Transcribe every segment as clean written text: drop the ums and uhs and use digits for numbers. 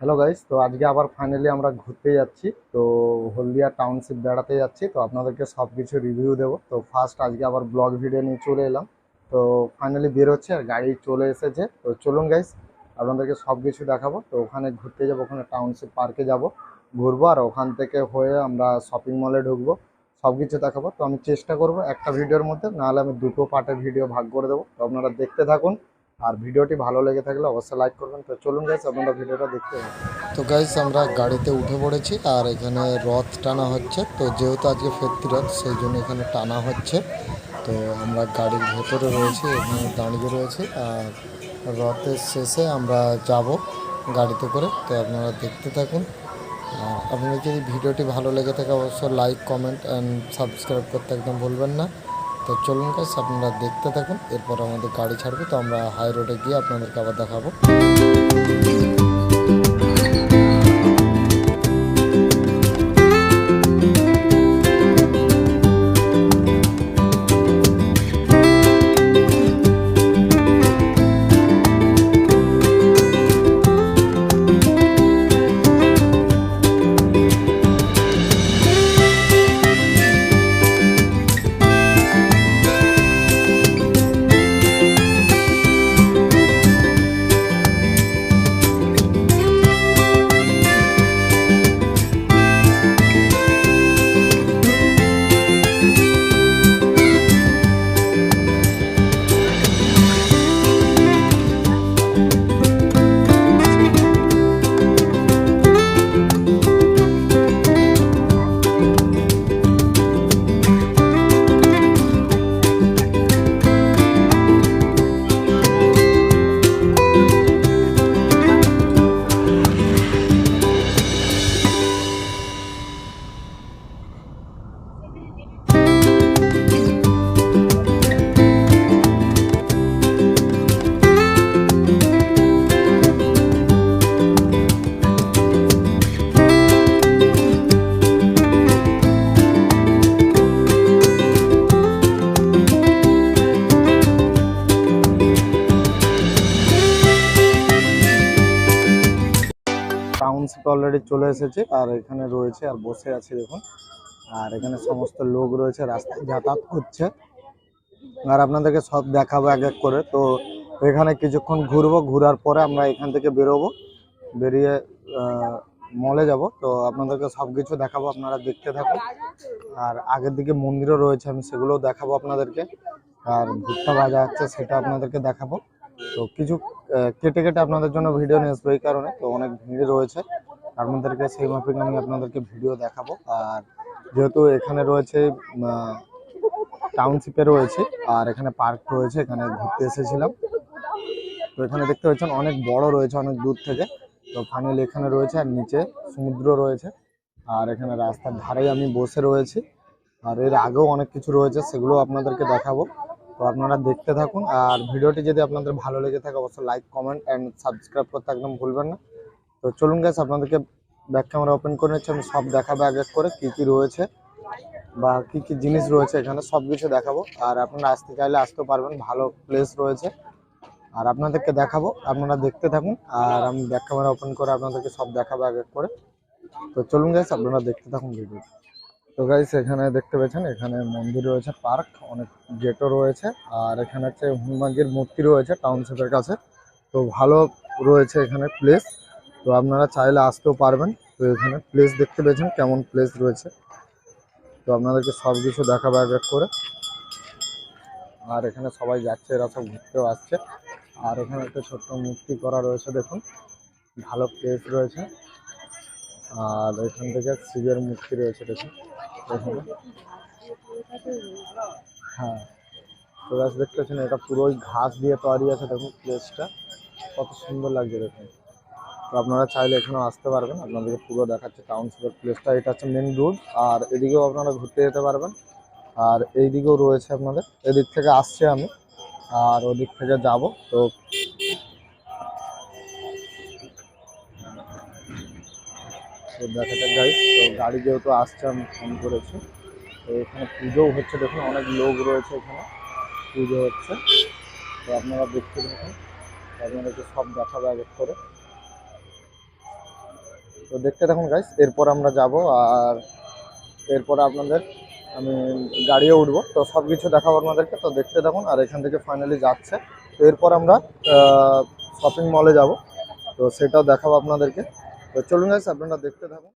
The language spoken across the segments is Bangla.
হ্যালো গাইস, তো আজকে আবার ফাইনালি আমরা ঘুরতে যাচ্ছি। তো হলদিয়া টাউনশিপ বেড়াতে যাচ্ছি। তো আপনাদেরকে সব কিছু রিভিউ দেবো। তো ফার্স্ট আজকে আবার ব্লগ ভিডিও নিয়ে চলে এলাম। তো ফাইনালি বের হচ্ছে আর গাড়ি চলে এসেছে। তো চলুন গাইস, আপনাদেরকে সব কিছু দেখাবো। তো ওখানে ঘুরতে যাবো, ওখানে টাউনশিপ পার্কে যাব, ঘুরবো, আর ওখান থেকে হয়ে আমরা শপিং মলে ঢুকবো, সব কিছু দেখাবো। তো আমি চেষ্টা করবো একটা ভিডিওর মধ্যে, নাহলে আমি দুটো পার্টে ভিডিও ভাগ করে দেবো। তো আপনারা দেখতে থাকুন, আর ভিডিওটি ভালো লেগে থাকলে অবশ্যই লাইক করবেন। তো চলুন গাইস, আপনারা ভিডিওটা দেখতে থাকুন। তো গাইস, আমরা গাড়িতে উঠে পড়েছি আর এখানে রথ টানা হচ্ছে। তো যেহেতু আজকে ফেরতি রথ, সেই জন্য এখানে টানা হচ্ছে। তো আমরা গাড়ির ভেতরে রয়েছি, এখানে দাঁড়িয়ে রয়েছি, আর রথের শেষে আমরা যাব গাড়িতে করে। তো আপনারা দেখতে থাকুন। আর আপনাদের যদি ভিডিওটি ভালো লেগে থাকে অবশ্যই লাইক, কমেন্ট অ্যান্ড সাবস্ক্রাইব করতে একদম ভুলবেন না। তো চলুন গাইস, আপনারা দেখতে থাকুন। এরপর আমাদের গাড়ি ছাড়বে, তো আমরা হাই রোডে গিয়ে আপনাদেরকে আবার দেখাবো। টাউনশিপ অলরেডি চলে এসেছে, আর এখানে রয়েছে আর বসে আছে দেখুন। আর এখানে সমস্ত লোক রয়েছে, রাস্তায় যাতায়াত করছে। আর আপনাদেরকে সব দেখাবো এক এক করে। তো এখানে কিছুক্ষণ ঘুরবো, ঘোরার পরে আমরা এখান থেকে বেরোবো, বেরিয়ে মলে যাব। তো আপনাদেরকে সব কিছু দেখাবো, আপনারা দেখতে থাকুন। আর আগের দিকে মন্দিরও রয়েছে, আমি সেগুলোও দেখাবো আপনাদেরকে। আর ভুট্টা ভাজা হচ্ছে, সেটা আপনাদেরকে দেখাবো। তো কিছু কেটে কেটে আপনাদের জন্য ভিডিও নিয়ে আসবো, এই কারণে তো অনেক ভিড় রয়েছে। আপনাদেরকে সেই মাফিক আমি আপনাদেরকে ভিডিও দেখাবো। আর যেহেতু এখানে রয়েছে টাউনশিপে রয়েছে, আর এখানে পার্ক রয়েছে, এখানে ঘুরতে এসেছিলাম। তো এখানে দেখতে পাচ্ছেন অনেক বড় রয়েছে, অনেক দূর থেকে। তো ফাইনালি এখানে রয়েছে, আর নিচে সমুদ্র রয়েছে। আর এখানে রাস্তার ধারেই আমি বসে রয়েছি। আর এর আগেও অনেক কিছু রয়েছে, সেগুলো আপনাদেরকে দেখাবো। তো আপনারা দেখতে থাকুন। আর ভিডিওটি যদি আপনাদের ভালো লেগে থাকে অবশ্যই লাইক, কমেন্ট অ্যান্ড সাবস্ক্রাইব করতে একদম ভুলবেন না। তো চলুন গাইস, আপনাদেরকে ব্যাক ক্যামেরা ওপেন করে নিচ্ছি, আমি সব দেখাবো এক এক করে, কী কী রয়েছে বা কী কী জিনিস রয়েছে এখানে, সব কিছু দেখাবো। আর আপনারা আসতে চাইলে আসতে পারবেন, ভালো প্লেস রয়েছে। আর আপনাদেরকে দেখাবো, আপনারা দেখতে থাকুন। আর আমি ব্যাক ক্যামেরা ওপেন করে আপনাদেরকে সব দেখাবো এক এক করে। তো চলুন গাইস, আপনারা দেখতে থাকুন ভিডিও। তো গাইস, এখানে দেখতে পাচ্ছেন এখানে মন্দির রয়েছে, পার্ক, অনেক গেটও রয়েছে। আর এখানে হচ্ছে হনুমানজির মূর্তি রয়েছে টাউনশিপের কাছে। তো ভালো রয়েছে এখানে প্লেস। তো আপনারা চাইলে আসতেও পারবেন। তো এখানে প্লেস দেখতে পেয়েছেন কেমন প্লেস রয়েছে। তো আপনাদেরকে সব কিছু দেখাবো এক এক করে। আর এখানে সবাই যাচ্ছে, এরা সব ঘুরতেও আসছে। আর এখানে একটা ছোট্ট মূর্তি করা রয়েছে দেখুন, ভালো প্লেস রয়েছে। আর এখান থেকে শিবের মূর্তি রয়েছে দেখুন এখানে। হ্যাঁ, তো গাছ দেখতে পাচ্ছেন, এটা পুরোই ঘাস দিয়ে তৈরি আছে দেখুন। প্লেসটা কত সুন্দর লাগছে দেখুন। তো আপনারা চাইলে এখানেও আসতে পারবেন, আপনাদেরকে পুরো দেখাচ্ছে টাউনশিপের প্লেসটা। এটা হচ্ছে মেন রোড, আর এদিকেও আপনারা ঘুরতে যেতে পারবেন। আর এই দিকেও রয়েছে আপনাদের, এদিক থেকে আসছে আমি, আর ওদিক থেকে যাব। তো দেখা যাক গাইস। তো গাড়ি যেহেতু আসছে, আমি ফোন করেছি। তো এখানে পুজোও হচ্ছে দেখুন, অনেক লোক রয়েছে এখানে, পুজো হচ্ছে। তো আপনারা দেখতে দেখুন, আপনাদেরকে সব দেখাবো এক এক করে। তো দেখতে থাকুন গাইস। এরপর আমরা যাব, আর এরপর আপনাদের আমি গাড়িও উঠবো, তো সব কিছু দেখাবো আপনাদেরকে। তো দেখতে থাকুন। আর এখান থেকে ফাইনালি যাচ্ছে, তো এরপর আমরা শপিং মলে যাব, তো সেটাও দেখাবো আপনাদেরকে। তো চলুন গাইস, আপনারা দেখতে থাকুন।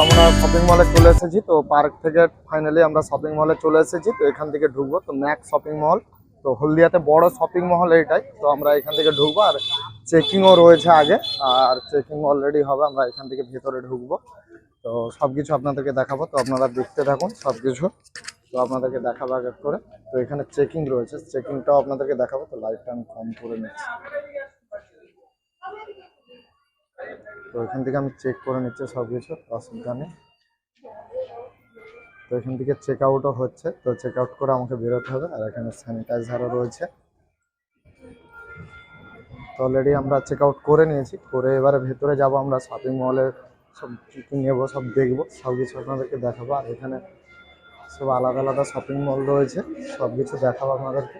আমরা শপিং মলে চলে এসেছি, তো পার্ক থেকে ফাইনালি আমরা শপিং মলে চলে এসেছি। তো এখান থেকে ঢুকবো, তো ম্যাক্স শপিং মল, তো হলদিয়াতে বড় শপিং মল এইটাই। তো আমরা এখান থেকে ঢুকবো, আর চেকিংও রয়েছে আগে, আর চেকিং অলরেডি হবে। আমরা এখান থেকে ভেতরে ঢুকবো, তো সবকিছু আপনাদেরকে দেখাবো। তো আপনারা দেখতে থাকুন সবকিছু, তো আপনাদেরকে দেখাবো এক এক করে। তো এখানে চেকিং রয়েছে, চেকিংটাও আপনাদেরকে দেখাবো। তো লাইটটা আমি কম করে নিচ্ছি, তো এখান থেকে আমি চেক করে নিচ্ছি সবকিছু, অসুবিধা নেই। তো এখান থেকে চেক আউটও হচ্ছে, তো চেক আউট করে আমাকে বেরোতে হবে। আর এখানে স্যানিটাইজারও রয়েছে। তো অলরেডি আমরা চেক আউট করে নিয়েছি, করে এবারে ভেতরে যাব। আমরা শপিং মলে সব কী কী নেবো সব দেখবো, সব কিছু আপনাদেরকে দেখাবো। আর এখানে সব আলাদা আলাদা শপিং মল রয়েছে, সব কিছু দেখাবো আপনাদেরকে।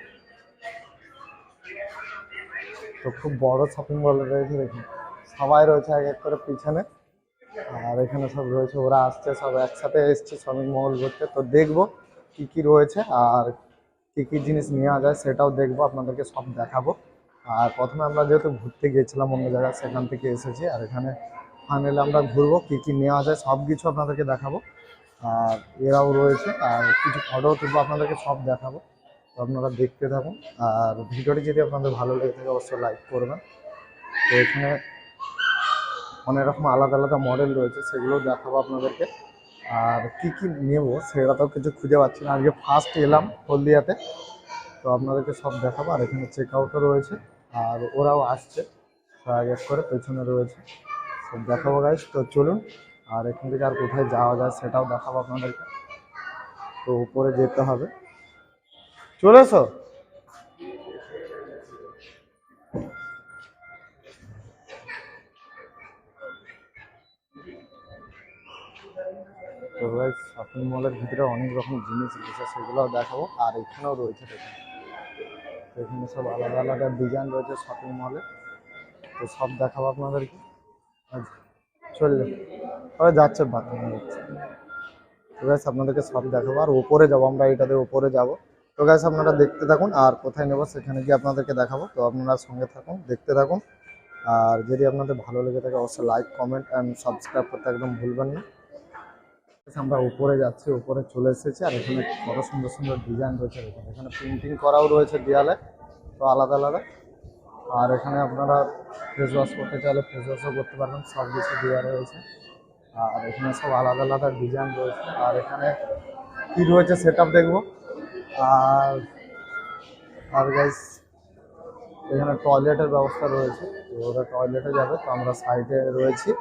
তো খুব বড় শপিং মল রয়েছে, দেখুন সবাই রয়েছে এক এক করে পিছনে। আর এখানে সব রয়েছে, ওরা আসছে সব একসাথে এসছে শপিং মল ঘুরতে। তো দেখবো কি কি রয়েছে আর কি কি জিনিস নেওয়া যায় সেটাও দেখবো, আপনাদেরকে সব দেখাবো। আর প্রথমে আমরা যেহেতু ঘুরতে গিয়েছিলাম অন্য জায়গায়, সেখান থেকে এসেছি। আর এখানে ফাইনালি আমরা ঘুরবো, কি কি নেওয়া যায় সব কিছু আপনাদেরকে দেখাবো। আর এরাও রয়েছে, আর কিছু ফটো তুলবো, আপনাদেরকে সব দেখাবো। তো আপনারা দেখতে থাকুন। আর ভিডিওটি যদি আপনাদের ভালো লেগে থাকে অবশ্যই লাইক করবেন। তো এখানে অনেক রকম আলাদা আলাদা মডেল রয়েছে, সেগুলো দেখাবো আপনাদেরকে। আর কি কি নেব সেটা তো কিছু খুঁজে পাচ্ছি না, আজকে ফার্স্ট এলাম হলদিয়াতে, তো আপনাদেরকে সব দেখাবো। আর এখানে চেক আউটও রয়েছে, আর ওরাও আসছে এক এক করে, পেছনে রয়েছে, সব দেখাবো গাইস। তো চলুন, আর এখান থেকে আর কোথায় যাওয়া যায় সেটাও দেখাবো আপনাদেরকে। তো উপরে যেতে হবে, চলে এসো। তো গাইস শপিং মলের ভিতরে অনেক রকম জিনিস রয়েছে, সেগুলোও দেখাবো। আর এখানেও রয়েছে, দেখুন এখানে সব আলাদা আলাদা ডিজাইন রয়েছে শপিং মলে, তো সব দেখাবো আপনাদেরকে। চললে ওরা যাচ্ছে, বাথরুমে যাচ্ছে। তো গাইস আপনাদেরকে সব দেখাবো। আর ওপরে যাবো আমরা, এটাতে ওপরে যাব। তো গাইস আপনারা দেখতে থাকুন, আর কোথায় নেবো সেখানে গিয়ে আপনাদেরকে দেখাবো। তো আপনারা সঙ্গে থাকুন, দেখতে থাকুন। আর যদি আপনাদের ভালো লেগে থাকে অবশ্যই লাইক, কমেন্ট অ্যান্ড সাবস্ক্রাইব করতে একদম ভুলবেন না। আমরা উপরে যাচ্ছি, উপরে চলে এসেছি। আর এখানে কত সুন্দর সুন্দর ডিজাইন রয়েছে, দেখুন এখানে প্রিন্টিং করাও রয়েছে দেয়ালে, তো আলাদা আলাদা। আর এখানে আপনারা ফেস ওয়াশ করতে চাইলে ফেস ওয়াশও করতে পারবেন, সব কিছু দেওয়া রয়েছে। আর এখানে সব আলাদা আলাদা ডিজাইন রয়েছে। আর এখানে কী রয়েছে সেটাও দেখবো। আর আর গাইস এখানে টয়লেটের ব্যবস্থা রয়েছে, তো ওরা টয়লেটে যাবে, তো আমরা সাইডে রয়েছি।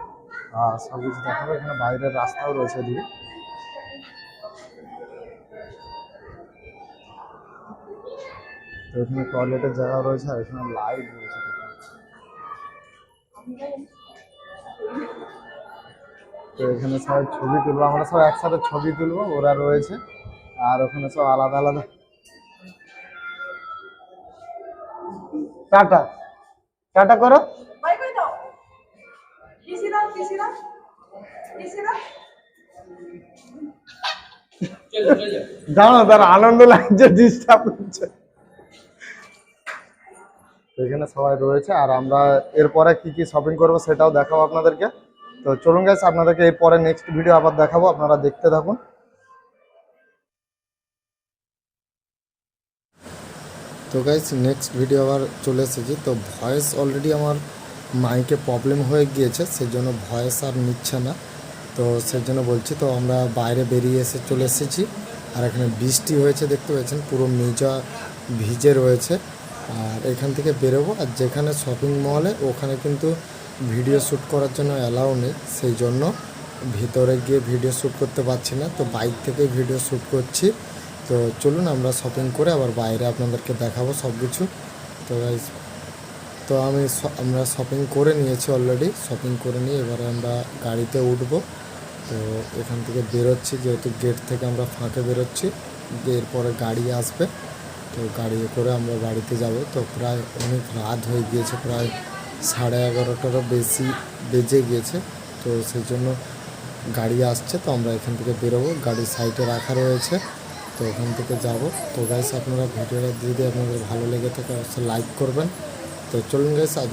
আর সব কিছু দেখাবো। এখানে বাইরের রাস্তাও রয়েছে এদিকে, তো এখানে টয়লেটের জায়গা রয়েছে। আর এখানে লাইট রয়েছে, তো এখানে সবাই ছবি তুলবো, আমরা সব একসাথে ছবি তুলবো, ওরা রয়েছে। আর ওখানে সব আলাদা আলাদা। টাটা টাটা করো, দাঁড়াও দাঁড়া, আনন্দ লাগছে, ডিস্টার্ব হচ্ছে। তো এখানে সবাই রয়েছে, আর আমরা এরপরে কি কি শপিং করবো সেটাও দেখাবো আপনাদেরকে। তো চলুন গাইস, আপনাদেরকে এরপরে নেক্সট ভিডিও আবার দেখাবো, আপনারা দেখতে থাকুন। তো গাইস নেক্সট ভিডিও আবার চলে এসেছি। তো ভয়েস অলরেডি আমার মাইকে প্রবলেম হয়ে গিয়েছে, সেই জন্য ভয়েস আর নিচ্ছে না। তো সেই জন্য বলছি, তো আমরা বাইরে বেরিয়ে চলে এসেছি, আর এখানে বৃষ্টি হয়েছে দেখতে পাচ্ছেন, পুরো মেজা ভিজে রয়েছে। আর এখান থেকে বেরোবো, আর যেখানে শপিং মলে ওখানে কিন্তু ভিডিও শ্যুট করার জন্য অ্যালাউ নেই, সেই জন্য ভিতরে গিয়ে ভিডিও শ্যুট করতে পারছি না, তো বাইক থেকে ভিডিও শ্যুট করছি। তো চলুন আমরা শপিং করে আবার বাইরে আপনাদেরকে দেখাবো সব কিছু। তো guys, তো আমরা শপিং করে নিয়েছি অলরেডি, শপিং করে নিয়ে এবারে আমরা গাড়িতে উঠবো। তো এখান থেকে বেরোচ্ছি, যেহেতু গেট থেকে আমরা ফাঁকে বেরোচ্ছি, এরপরে গাড়ি আসবে, তো গাড়ি করে আমরা বাড়িতে যাব। তো প্রায় অনেক রাত হয়ে গিয়েছে, প্রায় 11:30টারও বেশি বেজে গিয়েছে। তো সেই জন্য গাড়ি আসছে, তো আমরা এখান থেকে বেরোবো, গাড়ি সাইডে রাখা রয়েছে, তো ওখান থেকে যাব। তো গাইস আপনারা ভিডিওটা যদি আপনাদের ভালো লেগে থাকে অবশ্যই লাইক করবেন। তো চলুন গাইস।